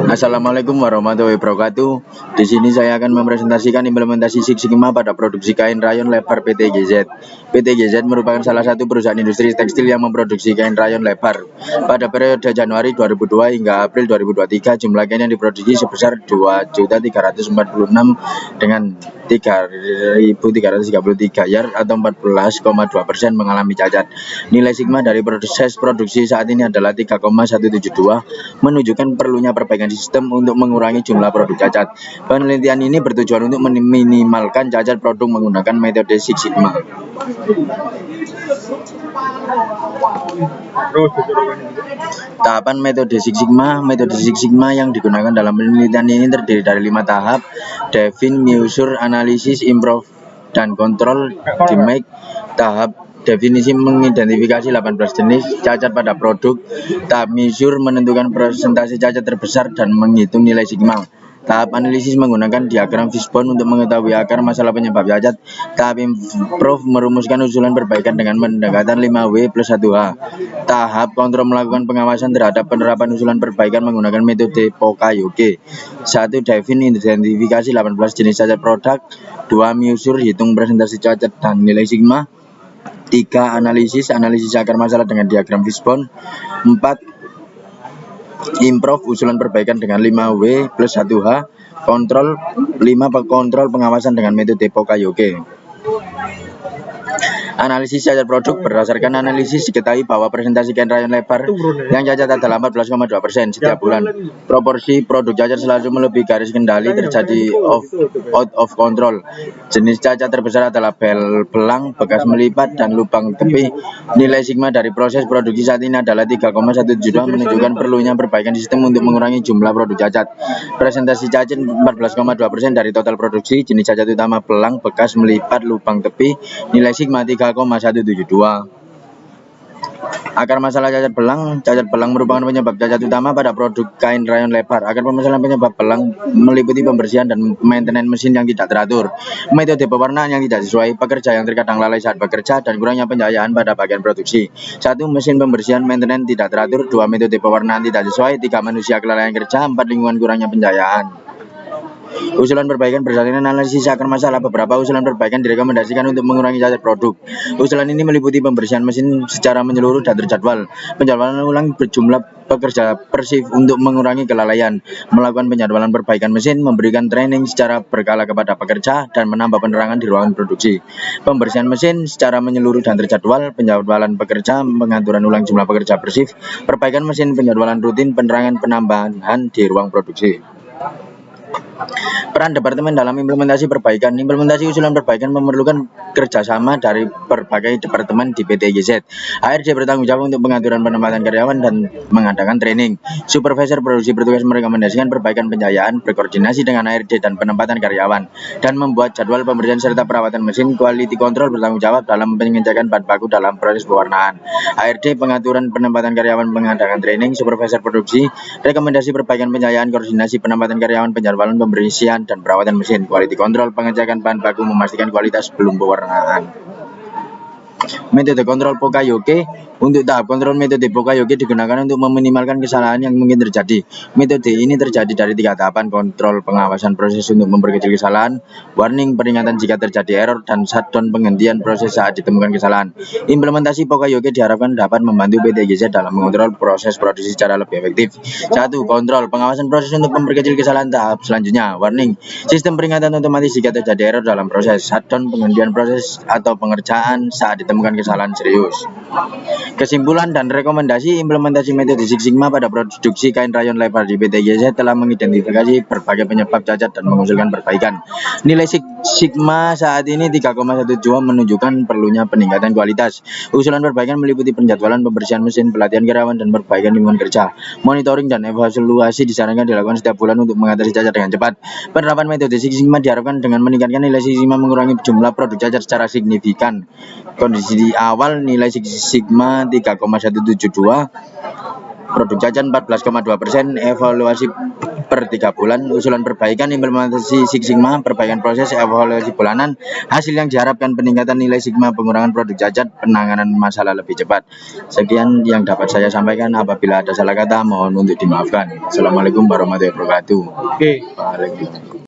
Assalamualaikum warahmatullahi wabarakatuh. Di sini saya akan mempresentasikan implementasi Six Sigma pada produksi kain rayon lebar PT GZ. PT GZ merupakan salah satu perusahaan industri tekstil yang memproduksi kain rayon lebar. Pada periode Januari 2002 hingga April 2023, jumlah kain yang diproduksi sebesar 2.346 dengan 3.333 yard atau 14,2% mengalami cacat. Nilai sigma dari proses produksi saat ini adalah 3,172, menunjukkan perlunya perbaikan sistem untuk mengurangi jumlah produk cacat. Penelitian ini bertujuan untuk meminimalkan cacat produk menggunakan metode Six Sigma. Tahapan metode Six Sigma yang digunakan dalam penelitian ini terdiri dari 5 tahap: define, measure, analisis, improve, dan kontrol. Demake. Tahap definisi mengidentifikasi 18 jenis cacat pada produk. Tahap measure menentukan persentase cacat terbesar dan menghitung nilai sigma. Tahap analisis menggunakan diagram fishbone untuk mengetahui akar masalah penyebab cacat. Tahap improve merumuskan usulan perbaikan dengan pendekatan 5W plus 1H. Tahap kontrol melakukan pengawasan terhadap penerapan usulan perbaikan menggunakan metode Pokayoke. 1. Define, identifikasi 18 jenis cacat produk. 2. Measure, hitung presentasi cacat dan nilai sigma. 3. Analisis akar masalah dengan diagram fishbone. 4. Improve, usulan perbaikan dengan 5W plus 1H. Kontrol. 5. Kontrol pengawasan dengan metode Pokayoke. Analisis cacat produk. Berdasarkan analisis diketahui bahwa presentasi kain rayon lebar yang cacat adalah 14,2% setiap bulan. Proporsi produk cacat selalu melebihi garis kendali, terjadi out of control. Jenis cacat terbesar adalah belang, bekas melipat, dan lubang tepi. Nilai sigma dari proses produksi saat ini adalah 3,172, menunjukkan perlunya perbaikan sistem untuk mengurangi jumlah produk cacat. Presentasi cacat 14,2% dari total produksi. Jenis cacat utama belang, bekas melipat, lubang tepi. Nilai sigma 3,172. Akar masalah cacat belang. Cacat belang merupakan penyebab cacat utama pada produk kain rayon lebar. Akar permasalahan penyebab belang meliputi pembersihan dan maintenance mesin yang tidak teratur, metode pewarnaan yang tidak sesuai, pekerja yang terkadang lalai saat bekerja, dan kurangnya pencahayaan pada bagian produksi. 1. Mesin pembersihan maintenance tidak teratur. 2. Metode pewarnaan tidak sesuai. 3. Manusia kelalaian kerja. 4. Lingkungan kurangnya pencahayaan. Usulan perbaikan berdasarkan analisis akar masalah. Beberapa usulan perbaikan direkomendasikan untuk mengurangi cacat produk. Usulan ini meliputi pembersihan mesin secara menyeluruh dan terjadwal, penjadwalan ulang berjumlah pekerja per shift untuk mengurangi kelalaian, melakukan penjadwalan perbaikan mesin, memberikan training secara berkala kepada pekerja, dan menambah penerangan di ruangan produksi. Pembersihan mesin secara menyeluruh dan terjadwal, penjadwalan pekerja, pengaturan ulang jumlah pekerja per shift, perbaikan mesin, penjadwalan rutin, penerangan, penambahan di ruang produksi. Peran departemen dalam implementasi perbaikan. Implementasi usulan perbaikan memerlukan kerjasama dari berbagai departemen di PT GZ. HRD bertanggung jawab untuk pengaturan penempatan karyawan dan mengadakan training. Supervisor produksi bertugas merekomendasikan perbaikan pencahayaan, berkoordinasi dengan HRD dan penempatan karyawan, dan membuat jadwal pembersihan serta perawatan mesin. Quality control bertanggung jawab dalam pengecekan bahan baku dalam proses pewarnaan. HRD pengaturan penempatan karyawan, mengadakan training. Supervisor produksi rekomendasi perbaikan pencahayaan, koordinasi penempatan karyawan, penjadwalan pembersihan dan perawatan mesin. Quality control pengecekan bahan baku, memastikan kualitas sebelum pewarnaan. Metode kontrol Pokayoke. Untuk tahap kontrol, metode Pokayoke digunakan untuk meminimalkan kesalahan yang mungkin terjadi. Metode ini terjadi dari 3 tahapan: kontrol, pengawasan proses untuk memperkecil kesalahan, warning, peringatan jika terjadi error, dan shutdown, penghentian proses saat ditemukan kesalahan. Implementasi Pokayoke diharapkan dapat membantu PT GZ dalam mengontrol proses produksi secara lebih efektif. 1. Kontrol, pengawasan proses untuk memperkecil kesalahan. Tahap selanjutnya, warning, sistem peringatan otomatis jika terjadi error dalam proses. Shutdown, penghentian proses atau pengerjaan saat ditemukan kesalahan serius. Kesimpulan dan rekomendasi. Implementasi metode Six Sigma pada produksi kain rayon lebar di PT GZ telah mengidentifikasi berbagai penyebab cacat dan mengusulkan perbaikan. Nilai sigma saat ini 3,12 menunjukkan perlunya peningkatan kualitas. Usulan perbaikan meliputi penjadwalan pembersihan mesin, pelatihan karyawan, dan perbaikan lingkungan kerja. Monitoring dan evaluasi disarankan dilakukan setiap bulan untuk mengatasi cacat dengan cepat. Penerapan metode Six Sigma diharapkan dengan meningkatkan nilai Six Sigma mengurangi jumlah produk cacat secara signifikan. Kondisi di awal nilai Six Sigma 3,172, produk cacat 14,2%, evaluasi per 3 bulan. Usulan perbaikan implementasi Six Sigma, perbaikan proses evaluasi bulanan, hasil yang diharapkan peningkatan nilai Sigma, pengurangan produk cacat, penanganan masalah lebih cepat. Sekian yang dapat saya sampaikan. Apabila ada salah kata mohon untuk dimaafkan. Assalamualaikum warahmatullahi wabarakatuh. Oke. Waalaikumsalam.